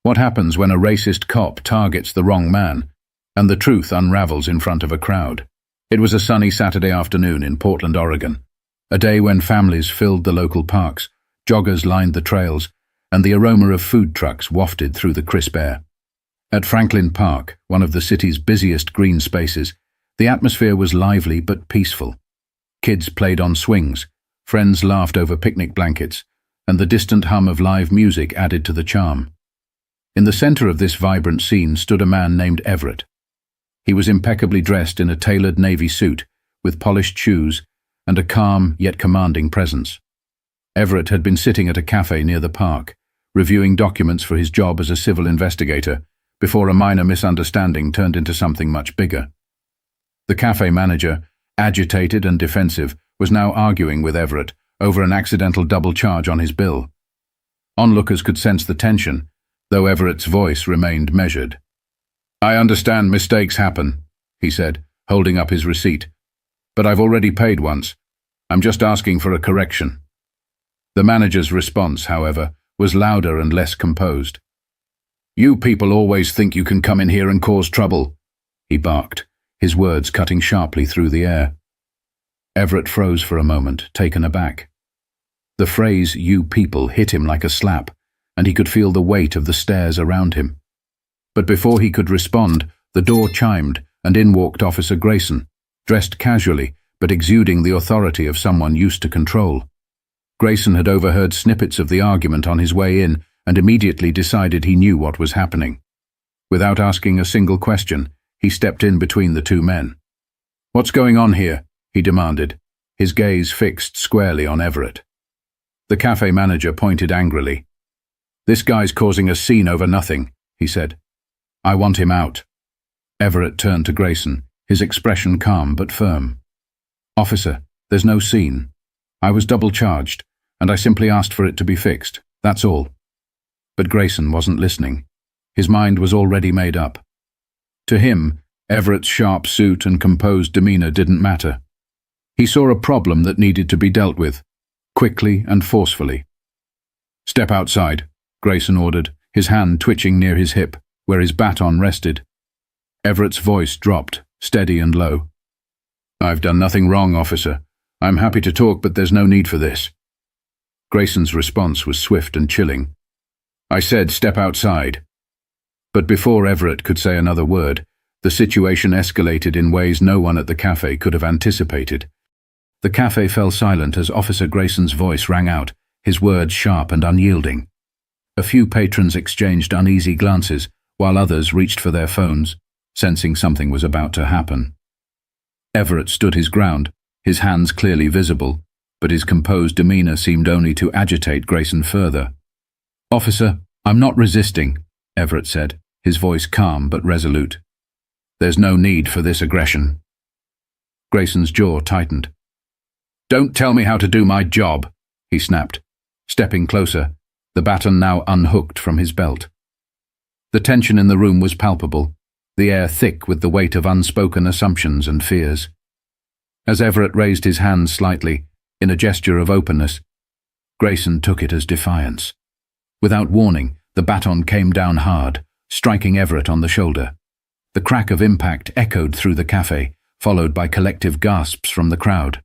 What happens when a racist cop targets the wrong man, and the truth unravels in front of a crowd? It was a sunny Saturday afternoon in Portland, Oregon, a day when families filled the local parks, joggers lined the trails, and the aroma of food trucks wafted through the crisp air. At Franklin Park, one of the city's busiest green spaces, the atmosphere was lively but peaceful. Kids played on swings, friends laughed over picnic blankets, and the distant hum of live music added to the charm. In the center of this vibrant scene stood a man named Everett. He was impeccably dressed in a tailored navy suit, with polished shoes, and a calm yet commanding presence. Everett had been sitting at a cafe near the park, reviewing documents for his job as a civil investigator, before a minor misunderstanding turned into something much bigger. The cafe manager, agitated and defensive, was now arguing with Everett over an accidental double charge on his bill. Onlookers could sense the tension, though Everett's voice remained measured. "I understand mistakes happen," he said, holding up his receipt. "But I've already paid once. I'm just asking for a correction." The manager's response, however, was louder and less composed. "You people always think you can come in here and cause trouble," he barked, his words cutting sharply through the air. Everett froze for a moment, taken aback. The phrase, "you people," hit him like a slap, and he could feel the weight of the stares around him. But before he could respond, the door chimed, and in walked Officer Grayson, dressed casually, but exuding the authority of someone used to control. Grayson had overheard snippets of the argument on his way in, and immediately decided he knew what was happening. Without asking a single question, he stepped in between the two men. "What's going on here?" he demanded, his gaze fixed squarely on Everett. The cafe manager pointed angrily. "This guy's causing a scene over nothing," he said. "I want him out." Everett turned to Grayson, his expression calm but firm. "Officer, there's no scene. I was double charged, and I simply asked for it to be fixed, that's all." But Grayson wasn't listening. His mind was already made up. To him, Everett's sharp suit and composed demeanor didn't matter. He saw a problem that needed to be dealt with, quickly and forcefully. "Step outside," Grayson ordered, his hand twitching near his hip, where his baton rested. Everett's voice dropped, steady and low. "I've done nothing wrong, officer. I'm happy to talk, but there's no need for this." Grayson's response was swift and chilling. "I said step outside." But before Everett could say another word, the situation escalated in ways no one at the cafe could have anticipated. The cafe fell silent as Officer Grayson's voice rang out, his words sharp and unyielding. A few patrons exchanged uneasy glances, while others reached for their phones, sensing something was about to happen. Everett stood his ground, his hands clearly visible, but his composed demeanor seemed only to agitate Grayson further. "Officer, I'm not resisting," Everett said, his voice calm but resolute. "There's no need for this aggression." Grayson's jaw tightened. "Don't tell me how to do my job," he snapped, stepping closer, the baton now unhooked from his belt. The tension in the room was palpable, the air thick with the weight of unspoken assumptions and fears. As Everett raised his hand slightly, in a gesture of openness, Grayson took it as defiance. Without warning, the baton came down hard, striking Everett on the shoulder. The crack of impact echoed through the cafe, followed by collective gasps from the crowd.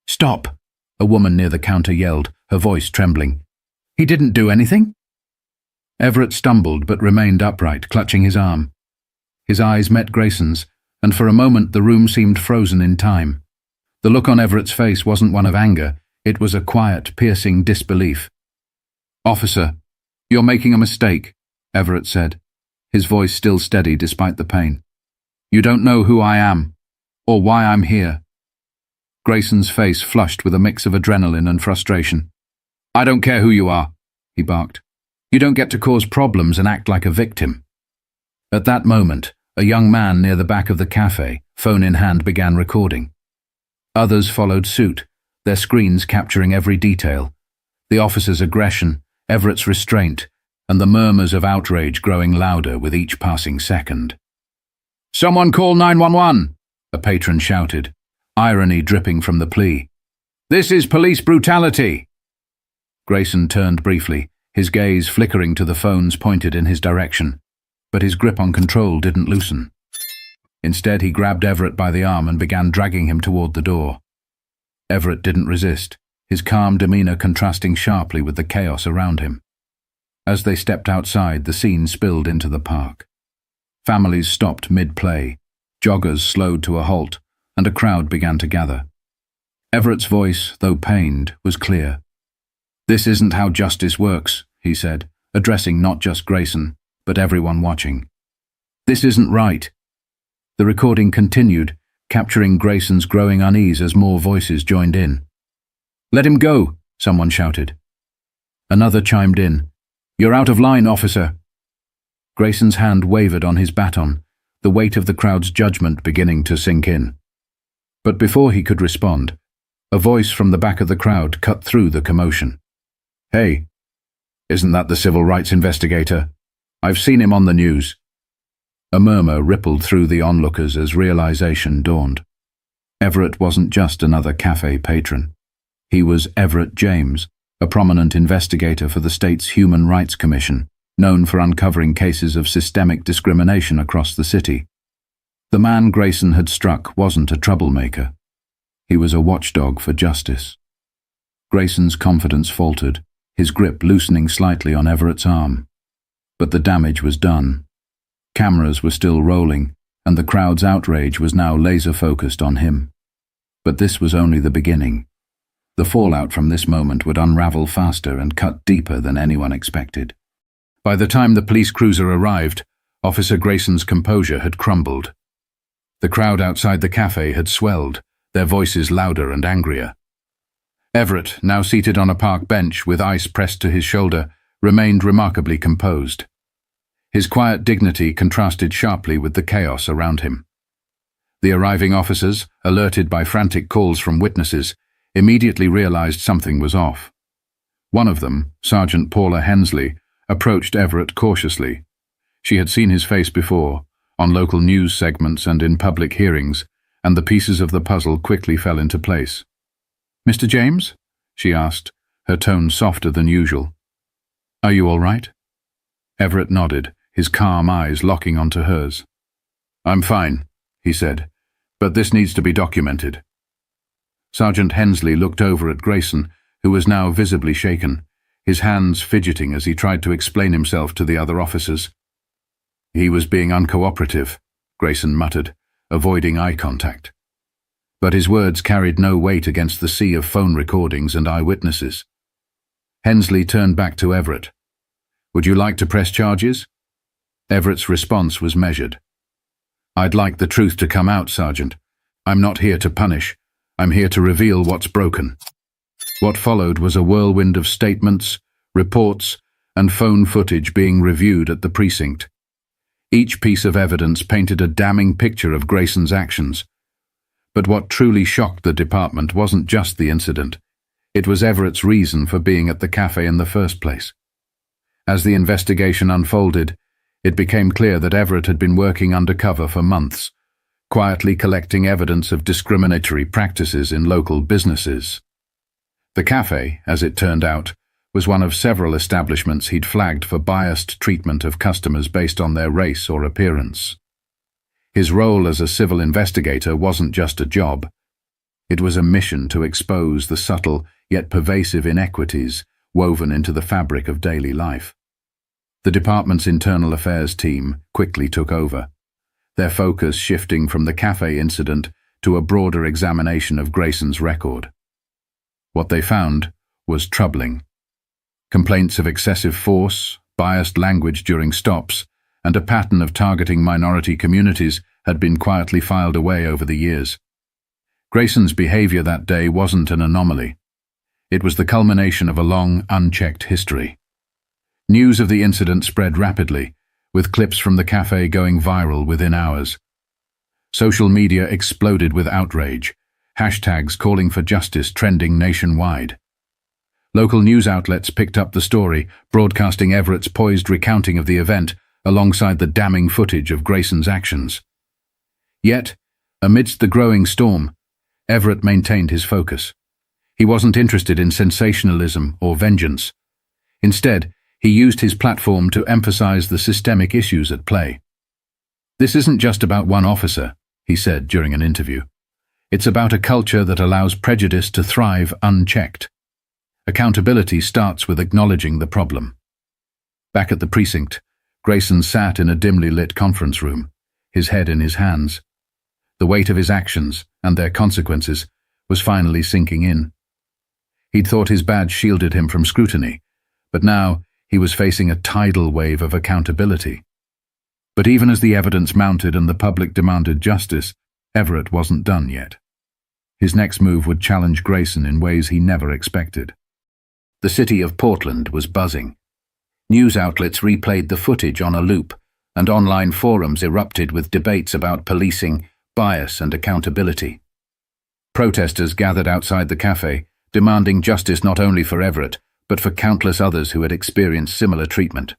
"Stop!" a woman near the counter yelled, her voice trembling. "He didn't do anything." Everett stumbled but remained upright, clutching his arm. His eyes met Grayson's, and for a moment the room seemed frozen in time. The look on Everett's face wasn't one of anger, it was a quiet, piercing disbelief. "Officer, you're making a mistake," Everett said, his voice still steady despite the pain. "You don't know who I am, or why I'm here." Grayson's face flushed with a mix of adrenaline and frustration. "I don't care who you are," he barked. "You don't get to cause problems and act like a victim." At that moment, a young man near the back of the cafe, phone in hand, began recording. Others followed suit, their screens capturing every detail. The officer's aggression, Everett's restraint, and the murmurs of outrage growing louder with each passing second. "Someone call 911!" a patron shouted, irony dripping from the plea. "This is police brutality!" Grayson turned briefly, his gaze flickering to the phones pointed in his direction, but his grip on control didn't loosen. Instead, he grabbed Everett by the arm and began dragging him toward the door. Everett didn't resist, his calm demeanor contrasting sharply with the chaos around him. As they stepped outside, the scene spilled into the park. Families stopped mid-play, joggers slowed to a halt, and a crowd began to gather. Everett's voice, though pained, was clear. "This isn't how justice works," he said, addressing not just Grayson, but everyone watching. "This isn't right." The recording continued, capturing Grayson's growing unease as more voices joined in. "Let him go," someone shouted. Another chimed in. "You're out of line, officer." Grayson's hand wavered on his baton, the weight of the crowd's judgment beginning to sink in. But before he could respond, a voice from the back of the crowd cut through the commotion. "Hey, isn't that the civil rights investigator? I've seen him on the news." A murmur rippled through the onlookers as realization dawned. Everett wasn't just another cafe patron. He was Everett James, a prominent investigator for the state's Human Rights Commission, known for uncovering cases of systemic discrimination across the city. The man Grayson had struck wasn't a troublemaker. He was a watchdog for justice. Grayson's confidence faltered, his grip loosening slightly on Everett's arm. But the damage was done. Cameras were still rolling, and the crowd's outrage was now laser-focused on him. But this was only the beginning. The fallout from this moment would unravel faster and cut deeper than anyone expected. By the time the police cruiser arrived, Officer Grayson's composure had crumbled. The crowd outside the cafe had swelled, their voices louder and angrier. Everett, now seated on a park bench with ice pressed to his shoulder, remained remarkably composed. His quiet dignity contrasted sharply with the chaos around him. The arriving officers, alerted by frantic calls from witnesses, immediately realized something was off. One of them, Sergeant Paula Hensley, approached Everett cautiously. She had seen his face before, on local news segments and in public hearings, and the pieces of the puzzle quickly fell into place. "Mr. James?" she asked, her tone softer than usual. "Are you all right?" Everett nodded, his calm eyes locking onto hers. "I'm fine," he said, "but this needs to be documented." Sergeant Hensley looked over at Grayson, who was now visibly shaken, his hands fidgeting as he tried to explain himself to the other officers. "He was being uncooperative," Grayson muttered, avoiding eye contact. But his words carried no weight against the sea of phone recordings and eyewitnesses. Hensley turned back to Everett. "Would you like to press charges?" Everett's response was measured. "I'd like the truth to come out, Sergeant. I'm not here to punish. I'm here to reveal what's broken." What followed was a whirlwind of statements, reports, and phone footage being reviewed at the precinct. Each piece of evidence painted a damning picture of Grayson's actions. But what truly shocked the department wasn't just the incident. It was Everett's reason for being at the cafe in the first place. As the investigation unfolded, it became clear that Everett had been working undercover for months, quietly collecting evidence of discriminatory practices in local businesses. The cafe, as it turned out, was one of several establishments he'd flagged for biased treatment of customers based on their race or appearance. His role as a civil investigator wasn't just a job. It was a mission to expose the subtle yet pervasive inequities woven into the fabric of daily life. The department's internal affairs team quickly took over, their focus shifting from the cafe incident to a broader examination of Grayson's record. What they found was troubling. Complaints of excessive force, biased language during stops, and a pattern of targeting minority communities had been quietly filed away over the years. Grayson's behavior that day wasn't an anomaly. It was the culmination of a long, unchecked history. News of the incident spread rapidly, with clips from the cafe going viral within hours. Social media exploded with outrage, hashtags calling for justice trending nationwide. Local news outlets picked up the story, broadcasting Everett's poised recounting of the event alongside the damning footage of Grayson's actions. Yet, amidst the growing storm, Everett maintained his focus. He wasn't interested in sensationalism or vengeance. Instead, He used his platform to emphasize the systemic issues at play. "This isn't just about one officer," he said during an interview. "It's about a culture that allows prejudice to thrive unchecked. Accountability starts with acknowledging the problem." Back at the precinct, Grayson sat in a dimly lit conference room, his head in his hands. The weight of his actions, and their consequences, was finally sinking in. He'd thought his badge shielded him from scrutiny, but now he was facing a tidal wave of accountability. But even as the evidence mounted and the public demanded justice, Everett wasn't done yet. His next move would challenge Grayson in ways he never expected. The city of Portland was buzzing. News outlets replayed the footage on a loop, and online forums erupted with debates about policing, bias, and accountability. Protesters gathered outside the cafe, demanding justice not only for Everett, but for countless others who had experienced similar treatment.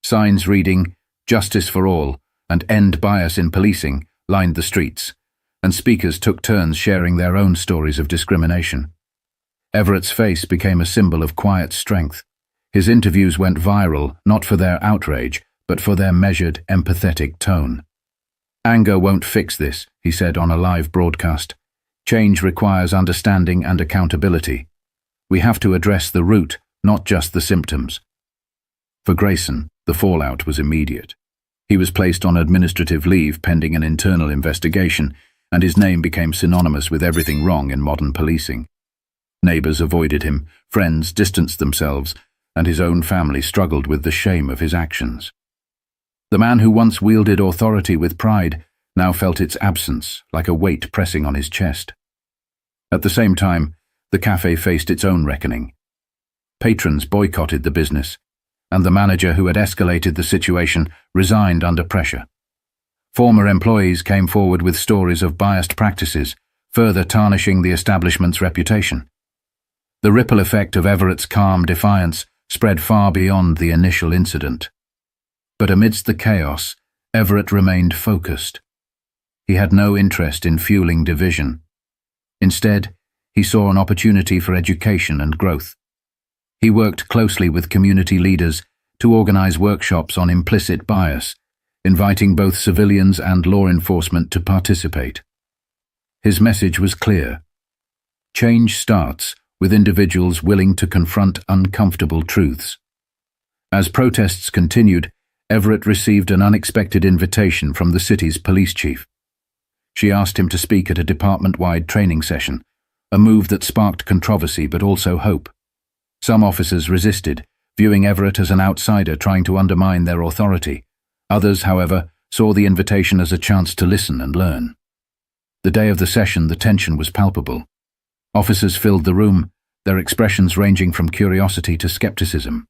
Signs reading, "Justice for All" and "End Bias in Policing" lined the streets, and speakers took turns sharing their own stories of discrimination. Everett's face became a symbol of quiet strength. His interviews went viral, not for their outrage, but for their measured, empathetic tone. "Anger won't fix this," he said on a live broadcast. "Change requires understanding and accountability. We have to address the root, not just the symptoms." For Grayson, the fallout was immediate. He was placed on administrative leave pending an internal investigation, and his name became synonymous with everything wrong in modern policing. Neighbors avoided him, friends distanced themselves, and his own family struggled with the shame of his actions. The man who once wielded authority with pride now felt its absence, like a weight pressing on his chest. At the same time, the cafe faced its own reckoning. Patrons boycotted the business, and the manager who had escalated the situation resigned under pressure. Former employees came forward with stories of biased practices, further tarnishing the establishment's reputation. The ripple effect of Everett's calm defiance spread far beyond the initial incident. But amidst the chaos, Everett remained focused. He had no interest in fueling division. Instead, he saw an opportunity for education and growth. He worked closely with community leaders to organize workshops on implicit bias, inviting both civilians and law enforcement to participate. His message was clear. Change starts with individuals willing to confront uncomfortable truths. As protests continued, Everett received an unexpected invitation from the city's police chief. She asked him to speak at a department-wide training session, a move that sparked controversy but also hope. Some officers resisted, viewing Everett as an outsider trying to undermine their authority. Others, however, saw the invitation as a chance to listen and learn. The day of the session, the tension was palpable. Officers filled the room, their expressions ranging from curiosity to skepticism.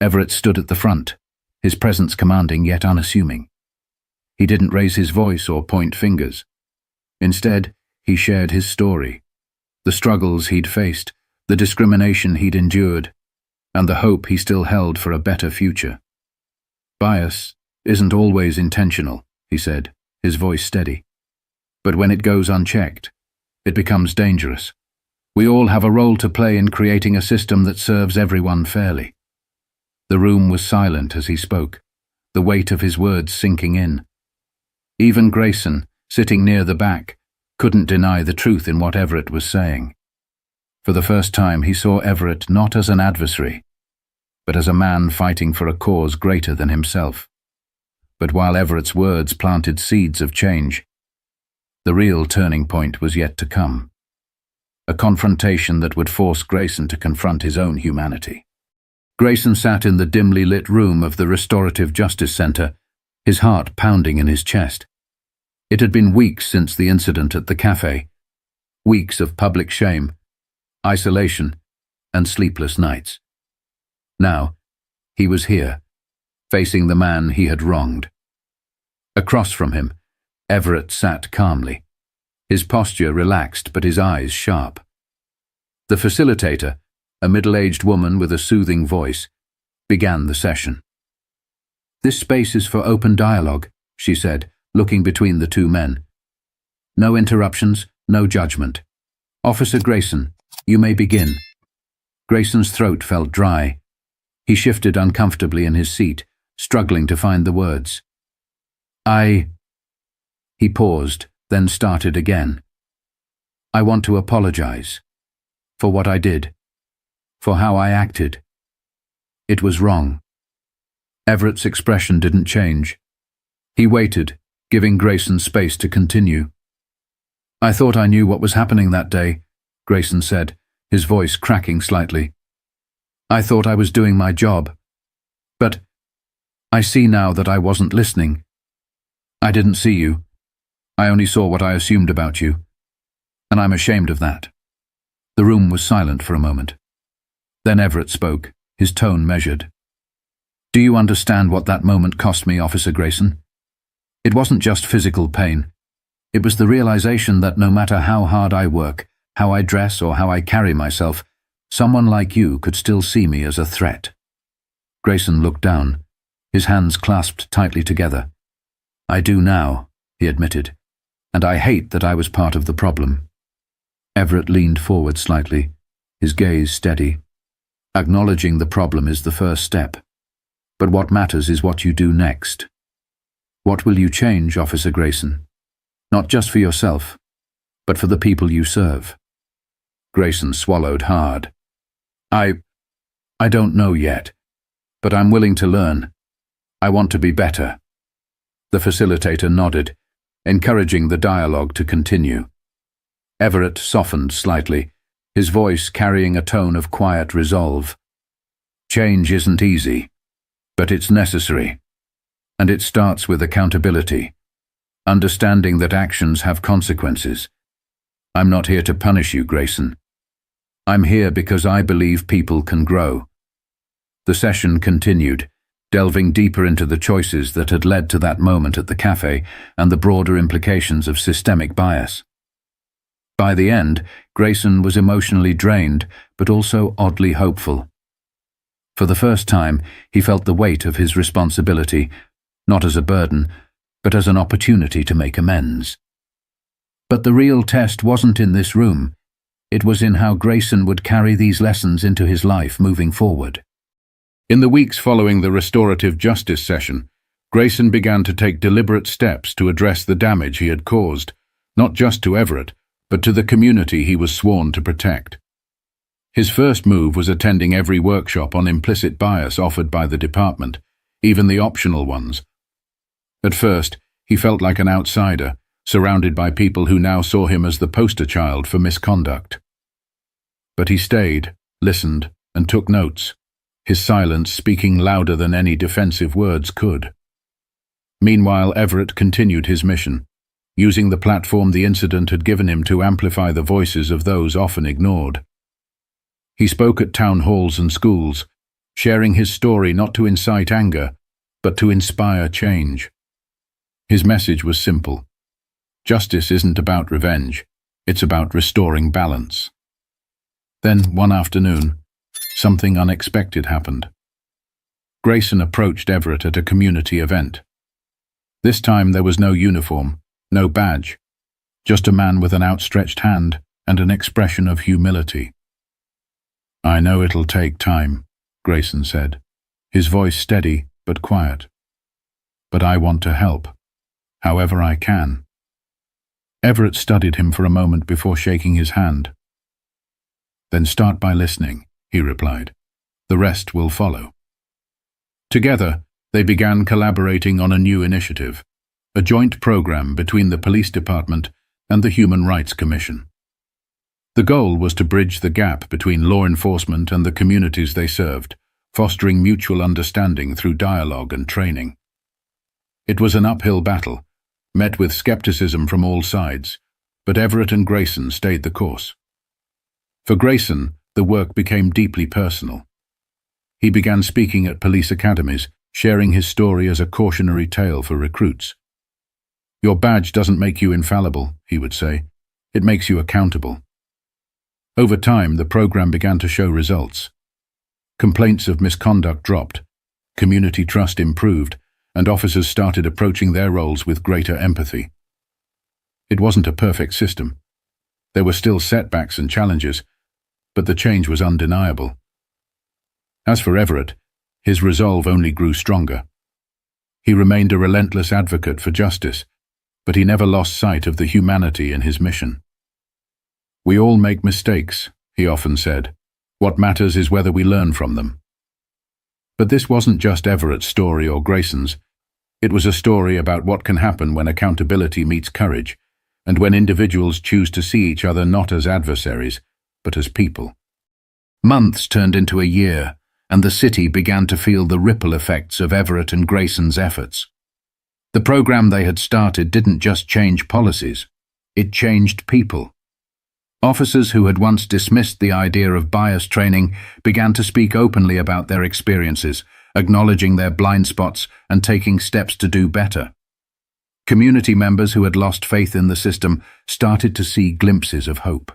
Everett stood at the front, his presence commanding yet unassuming. He didn't raise his voice or point fingers. Instead, he shared his story, the struggles he'd faced, the discrimination he'd endured, and the hope he still held for a better future. "Bias isn't always intentional," he said, his voice steady. "But when it goes unchecked, it becomes dangerous. We all have a role to play in creating a system that serves everyone fairly." The room was silent as he spoke, the weight of his words sinking in. Even Grayson, sitting near the back, couldn't deny the truth in what Everett was saying. For the first time, he saw Everett not as an adversary, but as a man fighting for a cause greater than himself. But while Everett's words planted seeds of change, the real turning point was yet to come. A confrontation that would force Grayson to confront his own humanity. Grayson sat in the dimly lit room of the Restorative Justice Center, his heart pounding in his chest. It had been weeks since the incident at the cafe, weeks of public shame, isolation, and sleepless nights. Now, he was here, facing the man he had wronged. Across from him, Everett sat calmly, his posture relaxed but his eyes sharp. The facilitator, a middle-aged woman with a soothing voice, began the session. "This space is for open dialogue," she said, looking between the two men. "No interruptions, no judgment. Officer Grayson, you may begin." Grayson's throat felt dry. He shifted uncomfortably in his seat, struggling to find the words. He paused, then started again. I want to apologize. For what I did. For how I acted. It was wrong. Everett's expression didn't change. He waited, giving Grayson space to continue. I thought I knew what was happening that day, Grayson said, his voice cracking slightly. I thought I was doing my job. But I see now that I wasn't listening. I didn't see you. I only saw what I assumed about you. And I'm ashamed of that. The room was silent for a moment. Then Everett spoke, his tone measured. Do you understand what that moment cost me, Officer Grayson? It wasn't just physical pain. It was the realization that no matter how hard I work, how I dress, or how I carry myself, someone like you could still see me as a threat. Grayson looked down, his hands clasped tightly together. I do now, he admitted, and I hate that I was part of the problem. Everett leaned forward slightly, his gaze steady. Acknowledging the problem is the first step, but what matters is what you do next. What will you change, Officer Grayson? Not just for yourself, but for the people you serve. Grayson swallowed hard. I don't know yet, but I'm willing to learn. I want to be better. The facilitator nodded, encouraging the dialogue to continue. Everett softened slightly, his voice carrying a tone of quiet resolve. Change isn't easy, but it's necessary. And it starts with accountability, understanding that actions have consequences. I'm not here to punish you, Grayson. I'm here because I believe people can grow. The session continued, delving deeper into the choices that had led to that moment at the cafe and the broader implications of systemic bias. By the end, Grayson was emotionally drained, but also oddly hopeful. For the first time, he felt the weight of his responsibility, not as a burden, but as an opportunity to make amends. But the real test wasn't in this room. It was in how Grayson would carry these lessons into his life moving forward. In the weeks following the restorative justice session, Grayson began to take deliberate steps to address the damage he had caused, not just to Everett, but to the community he was sworn to protect. His first move was attending every workshop on implicit bias offered by the department, even the optional ones. At first, he felt like an outsider, surrounded by people who now saw him as the poster child for misconduct. But he stayed, listened, and took notes, his silence speaking louder than any defensive words could. Meanwhile, Everett continued his mission, using the platform the incident had given him to amplify the voices of those often ignored. He spoke at town halls and schools, sharing his story not to incite anger, but to inspire change. His message was simple. Justice isn't about revenge, it's about restoring balance. Then, one afternoon, something unexpected happened. Grayson approached Everett at a community event. This time there was no uniform, no badge, just a man with an outstretched hand and an expression of humility. I know it'll take time, Grayson said, his voice steady but quiet. But I want to help, however I can. Everett studied him for a moment before shaking his hand. Then start by listening, he replied. The rest will follow. Together, they began collaborating on a new initiative, a joint program between the police department and the Human Rights Commission. The goal was to bridge the gap between law enforcement and the communities they served, fostering mutual understanding through dialogue and training. It was an uphill battle, met with skepticism from all sides, but Everett and Grayson stayed the course. For Grayson, the work became deeply personal. He began speaking at police academies, sharing his story as a cautionary tale for recruits. Your badge doesn't make you infallible, he would say. It makes you accountable. Over time, the program began to show results. Complaints of misconduct dropped, community trust improved, and officers started approaching their roles with greater empathy. It wasn't a perfect system. There were still setbacks and challenges, but the change was undeniable. As for Everett, His resolve only grew stronger. He remained a relentless advocate for justice, but he never lost sight of the humanity in his mission. "We all make mistakes," he often said. "What matters is whether we learn from them." But this wasn't just Everett's story or Grayson's. It was a story about what can happen when accountability meets courage, and when individuals choose to see each other not as adversaries, but as people. Months turned into a year, and the city began to feel the ripple effects of Everett and Grayson's efforts. The program they had started didn't just change policies, it changed people. Officers who had once dismissed the idea of bias training began to speak openly about their experiences, acknowledging their blind spots and taking steps to do better. Community members who had lost faith in the system started to see glimpses of hope.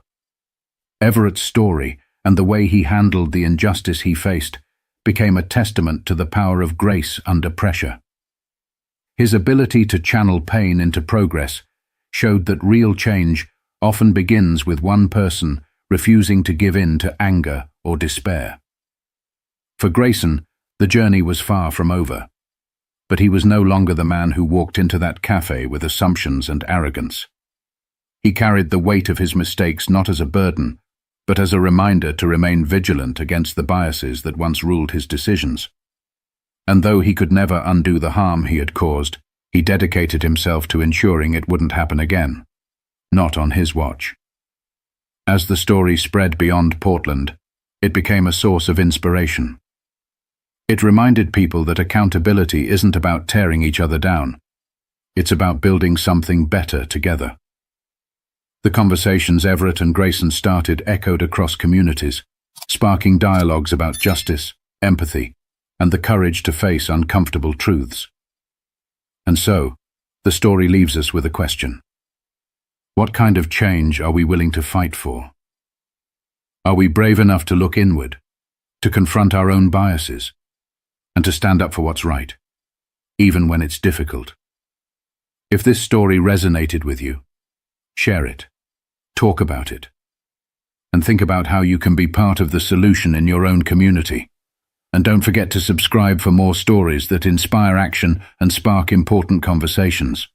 Everett's story and the way he handled the injustice he faced became a testament to the power of grace under pressure. His ability to channel pain into progress showed that real change often begins with one person refusing to give in to anger or despair. For Grayson, the journey was far from over, but he was no longer the man who walked into that cafe with assumptions and arrogance. He carried the weight of his mistakes not as a burden, but as a reminder to remain vigilant against the biases that once ruled his decisions. And though he could never undo the harm he had caused, he dedicated himself to ensuring it wouldn't happen again. Not on his watch. As the story spread beyond Portland, it became a source of inspiration. It reminded people that accountability isn't about tearing each other down. It's about building something better together. The conversations Everett and Grayson started echoed across communities, sparking dialogues about justice, empathy, and the courage to face uncomfortable truths. And so, the story leaves us with a question. What kind of change are we willing to fight for? Are we brave enough to look inward, to confront our own biases, and to stand up for what's right, even when it's difficult? If this story resonated with you, share it, talk about it, and think about how you can be part of the solution in your own community. And don't forget to subscribe for more stories that inspire action and spark important conversations.